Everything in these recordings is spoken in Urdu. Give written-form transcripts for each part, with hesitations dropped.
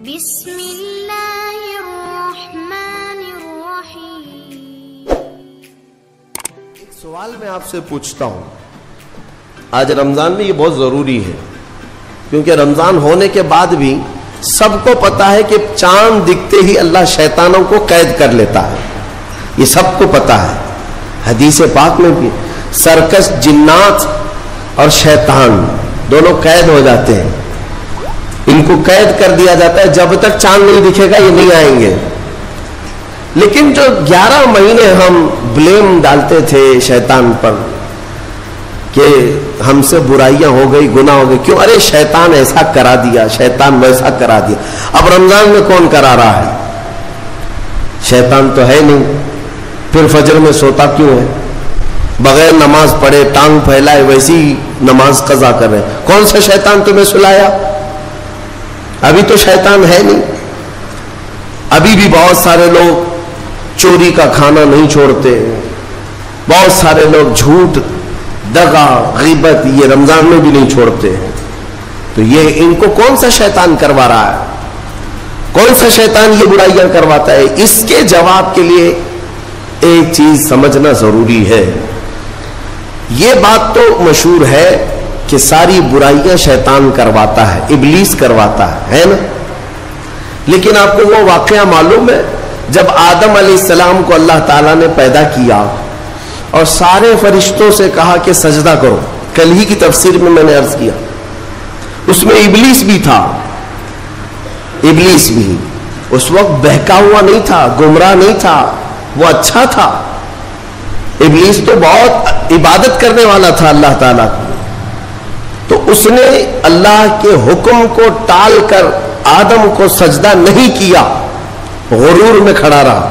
بسم اللہ الرحمن الرحیم۔ ایک سوال میں آپ سے پوچھتا ہوں، آج رمضان میں یہ بہت ضروری ہے، کیونکہ رمضان ہونے کے بعد بھی سب کو پتا ہے کہ چاند دکھتے ہی اللہ شیطانوں کو قید کر لیتا ہے، یہ سب کو پتا ہے۔ حدیث پاک میں بھی سرکش جنات اور شیطان دونوں قید ہو جاتے ہیں، ان کو قید کر دیا جاتا ہے، جب تک چاند نہیں دکھے گا یہ نہیں آئیں گے۔ لیکن جو 11 مہینے ہم بلیم ڈالتے تھے شیطان پر کہ ہم سے برائیاں ہو گئی، گناہ ہو گئی، کیوں؟ ارے شیطان ایسا کرا دیا، شیطان ویسا کرا دیا۔ اب رمضان میں کون کرا رہا ہے؟ شیطان تو ہے نہیں، پھر فجر میں سوتا کیوں ہے؟ بغیر نماز پڑھے ٹانگ پھیلائے ویسی نماز قضا کر رہے۔ کون سا شیطان تمہیں سلایا؟ ابھی تو شیطان ہے نہیں۔ ابھی بھی بہت سارے لوگ چوری کا کھانا نہیں چھوڑتے، بہت سارے لوگ جھوٹ، دغا، غیبت یہ رمضان میں بھی نہیں چھوڑتے۔ تو یہ ان کو کون سا شیطان کروا رہا ہے؟ کون سا شیطان یہ برائیاں کرواتا ہے؟ اس کے جواب کے لیے ایک چیز سمجھنا ضروری ہے۔ یہ بات تو مشہور ہے کہ ساری برائیاں شیطان کرواتا ہے، ابلیس کرواتا ہے نا؟ لیکن آپ کو وہ واقعہ معلوم ہے جب آدم علیہ السلام کو اللہ تعالیٰ نے پیدا کیا اور سارے فرشتوں سے کہا کہ سجدہ کرو، کل ہی کی تفسیر میں نے عرض کیا، اس میں ابلیس بھی تھا۔ ابلیس بھی اس وقت بہکا ہوا نہیں تھا، گمراہ نہیں تھا، وہ اچھا تھا۔ ابلیس تو بہت عبادت کرنے والا تھا اللہ تعالیٰ کی، تو اس نے اللہ کے حکم کو ٹال کر آدم کو سجدہ نہیں کیا، غرور میں کھڑا رہا،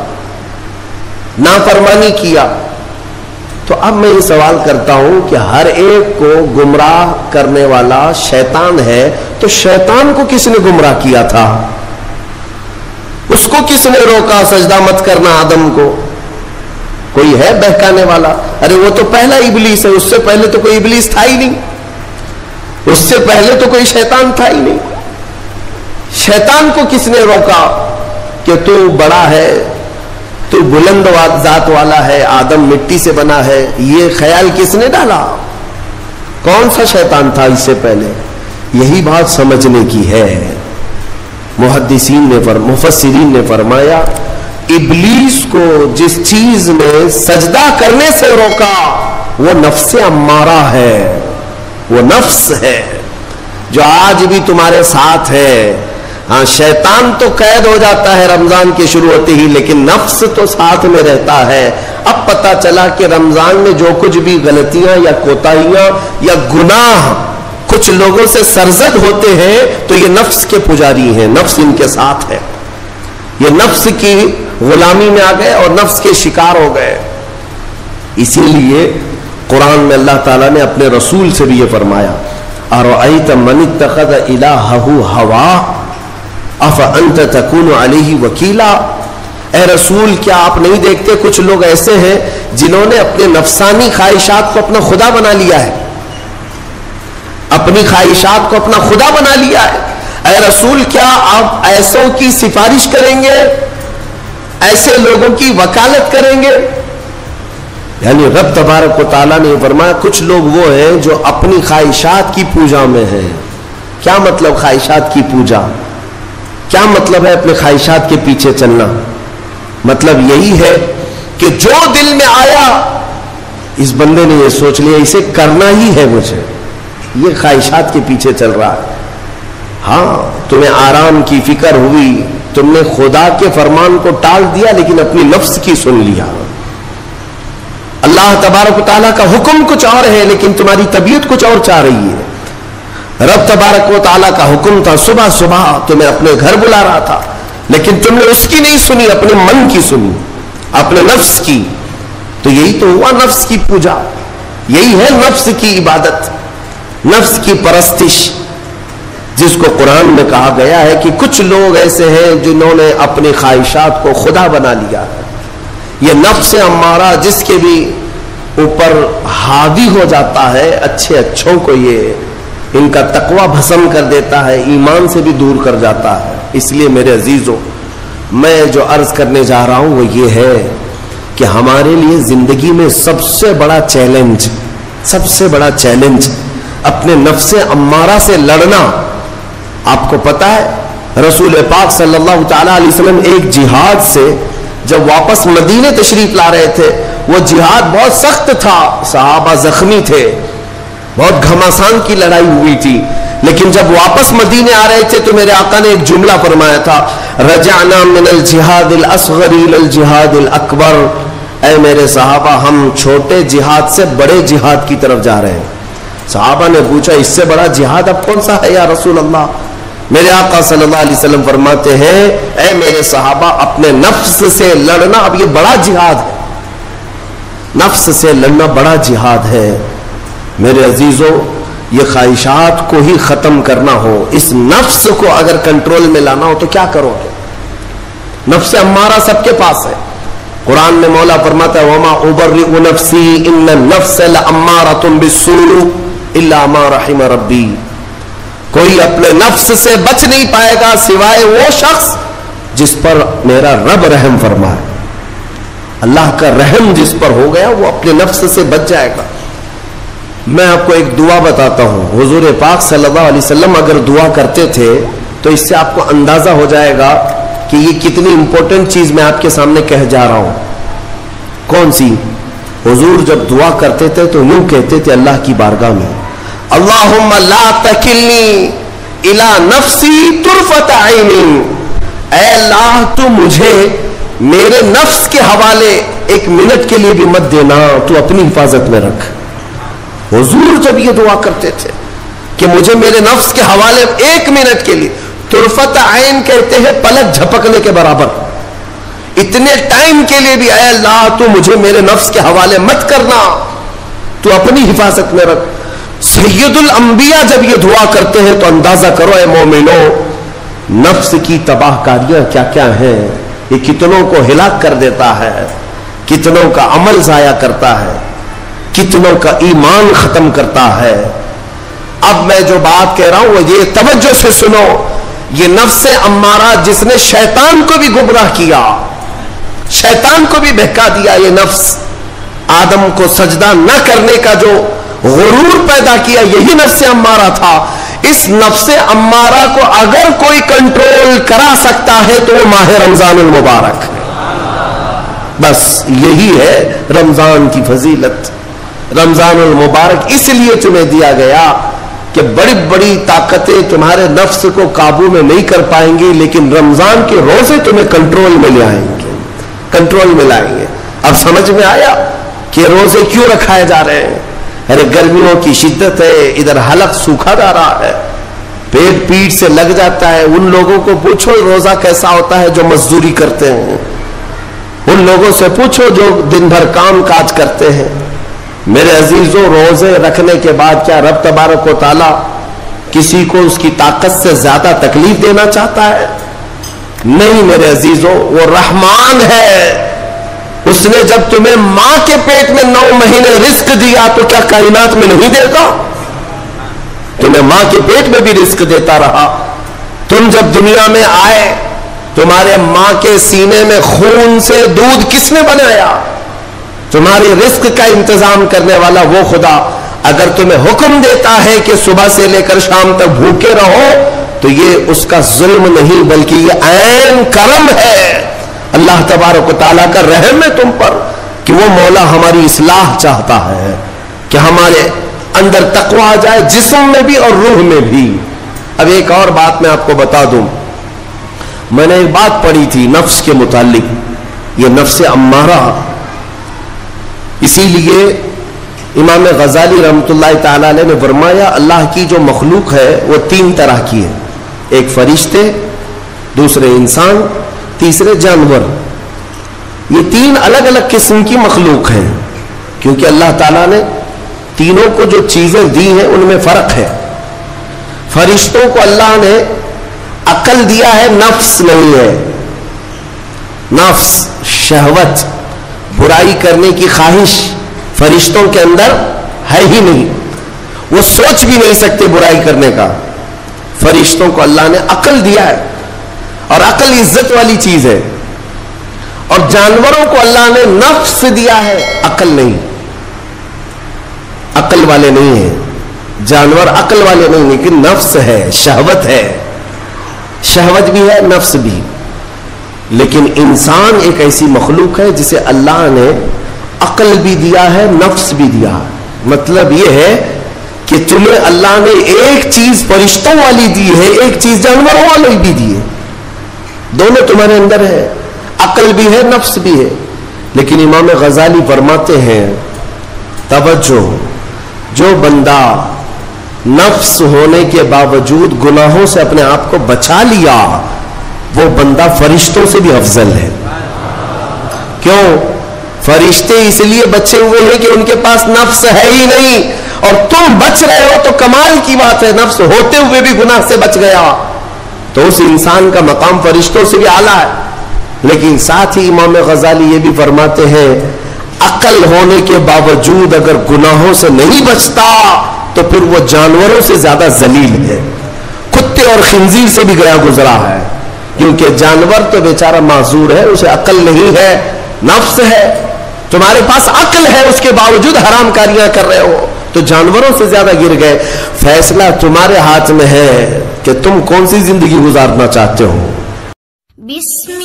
نافرمانی کیا۔ تو اب میں یہ سوال کرتا ہوں کہ ہر ایک کو گمراہ کرنے والا شیطان ہے، تو شیطان کو کس نے گمراہ کیا تھا؟ اس کو کس نے روکا سجدہ مت کرنا آدم کو؟ کوئی ہے بہکانے والا؟ ارے وہ تو پہلا ابلیس ہے، اس سے پہلے تو کوئی ابلیس تھا ہی نہیں، اس سے پہلے تو کوئی شیطان تھا ہی نہیں۔ شیطان کو کس نے روکا کہ تو بڑا ہے، تو بلند ذات والا ہے، آدم مٹی سے بنا ہے؟ یہ خیال کس نے ڈالا؟ کون سا شیطان تھا اس سے پہلے؟ یہی بات سمجھنے کی ہے۔ محدثین نے مفسرین نے فرمایا ابلیس کو جس چیز میں سجدہ کرنے سے روکا وہ نفس امارہ ہے، وہ نفس ہے جو آج بھی تمہارے ساتھ ہے۔ ہاں شیطان تو قید ہو جاتا ہے رمضان کے شروع ہوتے ہی، لیکن نفس تو ساتھ میں رہتا ہے۔ اب پتا چلا کہ رمضان میں جو کچھ بھی غلطیاں یا کوتاہیاں یا گناہ کچھ لوگوں سے سرزد ہوتے ہیں تو یہ نفس کے پجاری ہیں، نفس ان کے ساتھ ہے، یہ نفس کی غلامی میں آ گئے اور نفس کے شکار ہو گئے۔ اسی لیے قرآن میں اللہ تعالیٰ نے اپنے رسول سے بھی یہ فرمایا اَرَأَيْتَ مَنِ اتَّخَذَ إِلَٰهَهُ هَوَاهُ أَفَأَنْتَ تَكُونُ عَلَيْهِ وَكِيلًا۔ اے رسول کیا آپ نہیں دیکھتے کچھ لوگ ایسے ہیں جنہوں نے اپنے نفسانی خواہشات کو اپنا خدا بنا لیا ہے، اپنی خواہشات کو اپنا خدا بنا لیا ہے۔ اے رسول کیا آپ ایسوں کی سفارش کریں گے، ایسے لوگوں کی وکالت کریں گے؟ یعنی رب تبارک و تعالیٰ نے فرمایا کچھ لوگ وہ ہیں جو اپنی خواہشات کی پوجا میں ہیں۔ کیا مطلب خواہشات کی پوجا؟ کیا مطلب ہے اپنے خواہشات کے پیچھے چلنا؟ مطلب یہی ہے کہ جو دل میں آیا اس بندے نے یہ سوچ لیا اسے کرنا ہی ہے مجھے، یہ خواہشات کے پیچھے چل رہا ہے۔ ہاں تمہیں آرام کی فکر ہوئی، تم نے خدا کے فرمان کو ٹال دیا لیکن اپنی نفس کی سن لیا۔ اللہ تبارک و تعالیٰ کا حکم کچھ اور ہے لیکن تمہاری طبیعت کچھ اور چاہ رہی ہے۔ رب تبارک و تعالیٰ کا حکم تھا صبح صبح تمہیں اپنے گھر بلا رہا تھا، لیکن تم نے اس کی نہیں سنی، اپنے من کی سنی، اپنے نفس کی۔ تو یہی تو ہوا نفس کی پوجا، یہی ہے نفس کی عبادت، نفس کی پرستش، جس کو قرآن میں کہا گیا ہے کہ کچھ لوگ ایسے ہیں جنہوں نے اپنی خواہشات کو خدا بنا لیا ہے۔ یہ نفس امارہ جس کے بھی اوپر حاوی ہو جاتا ہے، اچھے اچھوں کو یہ ان کا تقوی بھسم کر دیتا ہے، ایمان سے بھی دور کر جاتا ہے۔ اس لیے میرے عزیزوں میں جو عرض کرنے جا رہا ہوں وہ یہ ہے کہ ہمارے لیے زندگی میں سب سے بڑا چیلنج اپنے نفس امارہ سے لڑنا. آپ کو پتا ہے رسول پاک صلی اللہ تعالی علیہ وسلم ایک جہاد سے جب واپس مدینے تشریف لا رہے تھے, وہ جہاد بہت سخت تھا, صحابہ زخمی تھے, بہت گھماسان کی لڑائی ہوئی تھی, لیکن جب واپس مدینے آ رہے تھے تو میرے آقا نے ایک جملہ فرمایا تھا, رجعنا من الجہاد الاصغر الى الجہاد الاکبر. اے میرے صحابہ ہم چھوٹے جہاد سے بڑے جہاد کی طرف جا رہے ہیں. صحابہ نے پوچھا اس سے بڑا جہاد اب کون سا ہے یا رسول اللہ؟ میرے آقا صلی اللہ علیہ وسلم فرماتے ہیں اے میرے صحابہ اپنے نفس سے لڑنا اب یہ بڑا جہاد ہے, نفس سے لڑنا بڑا جہاد ہے. میرے عزیزوں یہ خواہشات کو ہی ختم کرنا ہو, اس نفس کو اگر کنٹرول میں لانا ہو تو کیا کرو گے؟ نفس امارہ سب کے پاس ہے. قرآن میں مولا فرماتا ہے وما ابرئ نفسی ان النفس لامارۃ بالسوء الا ما رحم ربی. کوئی اپنے نفس سے بچ نہیں پائے گا سوائے وہ شخص جس پر میرا رب رحم فرمائے. اللہ کا رحم جس پر ہو گیا وہ اپنے نفس سے بچ جائے گا. میں آپ کو ایک دعا بتاتا ہوں, حضور پاک صلی اللہ علیہ وسلم اگر دعا کرتے تھے تو اس سے آپ کو اندازہ ہو جائے گا کہ یہ کتنی امپورٹنٹ چیز میں آپ کے سامنے کہہ جا رہا ہوں. کون سی؟ حضور جب دعا کرتے تھے تو یوں کہتے تھے اللہ کی بارگاہ میں, اللہم لا تکلنی الی نفسی طرفۃ عین. اے اللہ تو مجھے میرے نفس کے حوالے ایک منٹ کے لیے بھی مت دینا, تو اپنی حفاظت میں رکھ. حضور جب یہ دعا کرتے تھے کہ مجھے میرے نفس کے حوالے ایک منٹ کے لیے, طرفۃ عین کہتے ہیں پلک جھپکنے کے برابر, اتنے ٹائم کے لیے بھی اے اللہ تو مجھے میرے نفس کے حوالے مت کرنا, تو اپنی حفاظت میں رکھ. سید الانبیاء جب یہ دعا کرتے ہیں تو اندازہ کرو اے مومنو نفس کی تباہ کاریاں کیا کیا ہیں, یہ کتنوں کو ہلاک کر دیتا ہے, کتنوں کا عمل ضائع کرتا ہے, کتنوں کا ایمان ختم کرتا ہے. اب میں جو بات کہہ رہا ہوں وہ یہ توجہ سے سنو, یہ نفس امارہ جس نے شیطان کو بھی گمراہ کیا, شیطان کو بھی بہکا دیا, یہ نفس آدم کو سجدہ نہ کرنے کا جو غرور پیدا کیا یہی نفس امارہ تھا. اس نفس امارہ کو اگر کوئی کنٹرول کرا سکتا ہے تو وہ ماہ رمضان المبارک, بس یہی ہے رمضان کی فضیلت. رمضان المبارک اس لیے تمہیں دیا گیا کہ بڑی بڑی طاقتیں تمہارے نفس کو قابو میں نہیں کر پائیں گی, لیکن رمضان کے روزے تمہیں کنٹرول میں لے آئیں گے, کنٹرول میں لائیں گے. اب سمجھ میں آیا کہ روزے کیوں رکھائے جا رہے ہیں؟ ارے گرمیوں کی شدت ہے, ادھر حلق سوکھا جا رہا ہے, پیٹ پیٹ سے لگ جاتا ہے. ان لوگوں کو پوچھو روزہ کیسا ہوتا ہے جو مزدوری کرتے ہیں, ان لوگوں سے پوچھو جو دن بھر کام کاج کرتے ہیں. میرے عزیزوں روزے رکھنے کے بعد کیا رب تبارک و تعالی کسی کو اس کی طاقت سے زیادہ تکلیف دینا چاہتا ہے؟ نہیں میرے عزیزوں, وہ رحمان ہے. اس نے جب تمہیں ماں کے پیٹ میں 9 مہینے رزق دیا تو کیا کائنات میں نہیں دے گا؟ تمہیں ماں کے پیٹ میں بھی رزق دیتا رہا. تم جب دنیا میں آئے تمہارے ماں کے سینے میں خون سے دودھ کس نے بنایا؟ تمہارے رزق کا انتظام کرنے والا وہ خدا. اگر تمہیں حکم دیتا ہے کہ صبح سے لے کر شام تک بھوکے رہو تو یہ اس کا ظلم نہیں بلکہ یہ عین کرم ہے, اللہ تبارک و تعالیٰ کا رحم ہے تم پر کہ وہ مولا ہماری اصلاح چاہتا ہے کہ ہمارے اندر تقوی آ جائے جسم میں بھی اور روح میں بھی. اب ایک اور بات میں آپ کو بتا دوں, میں نے ایک بات پڑھی تھی نفس کے متعلق, یہ نفس امارہ. اسی لیے امام غزالی رحمۃ اللہ تعالی علیہ نے فرمایا اللہ کی جو مخلوق ہے وہ 3 طرح کی ہے, ایک فرشتے, دوسرے انسان, تیسرے جانور. یہ 3 الگ الگ قسم کی مخلوق ہیں کیونکہ اللہ تعالیٰ نے تینوں کو جو چیزیں دی ہیں ان میں فرق ہے. فرشتوں کو اللہ نے عقل دیا ہے, نفس نہیں ہے. نفس, شہوت, برائی کرنے کی خواہش فرشتوں کے اندر ہے ہی نہیں, وہ سوچ بھی نہیں سکتے برائی کرنے کا. فرشتوں کو اللہ نے عقل دیا ہے. اور عقل عزت والی چیز ہے. اور جانوروں کو اللہ نے نفس دیا ہے, عقل نہیں. عقل والے نہیں ہیں جانور, عقل والے نہیں, لیکن نفس ہے, شہوت ہے. شہوت بھی ہے, نفس بھی. لیکن انسان ایک ایسی مخلوق ہے جسے اللہ نے عقل بھی دیا ہے, نفس بھی دیا. مطلب یہ ہے کہ تمہیں اللہ نے ایک چیز فرشتوں والی دی ہے, ایک چیز جانوروں والی بھی دی ہے. دونوں تمہارے اندر ہے, عقل بھی ہے, نفس بھی ہے. لیکن امام غزالی فرماتے ہیں, توجہ, جو بندہ نفس ہونے کے باوجود گناہوں سے اپنے آپ کو بچا لیا, وہ بندہ فرشتوں سے بھی افضل ہے. کیوں؟ فرشتے اس لیے بچے ہوئے ہیں کہ ان کے پاس نفس ہے ہی نہیں, اور تم بچ رہے ہو تو کمال کی بات ہے. نفس ہوتے ہوئے بھی گناہ سے بچ گیا تو اس انسان کا مقام فرشتوں سے بھی اعلیٰ ہے. لیکن ساتھ ہی امام غزالی یہ بھی فرماتے ہیں, عقل ہونے کے باوجود اگر گناہوں سے نہیں بچتا تو پھر وہ جانوروں سے زیادہ ذلیل ہے. کتے اور خنزیر سے بھی گیا گزرا ہے, کیونکہ جانور تو بیچارہ معذور ہے, اسے عقل نہیں ہے, نفس ہے. تمہارے پاس عقل ہے, اس کے باوجود حرام کاریاں کر رہے ہو تو جانوروں سے زیادہ گر گئے. فیصلہ تمہارے ہاتھ میں ہے کہ تم کون سی زندگی گزارنا چاہتے ہو. بسم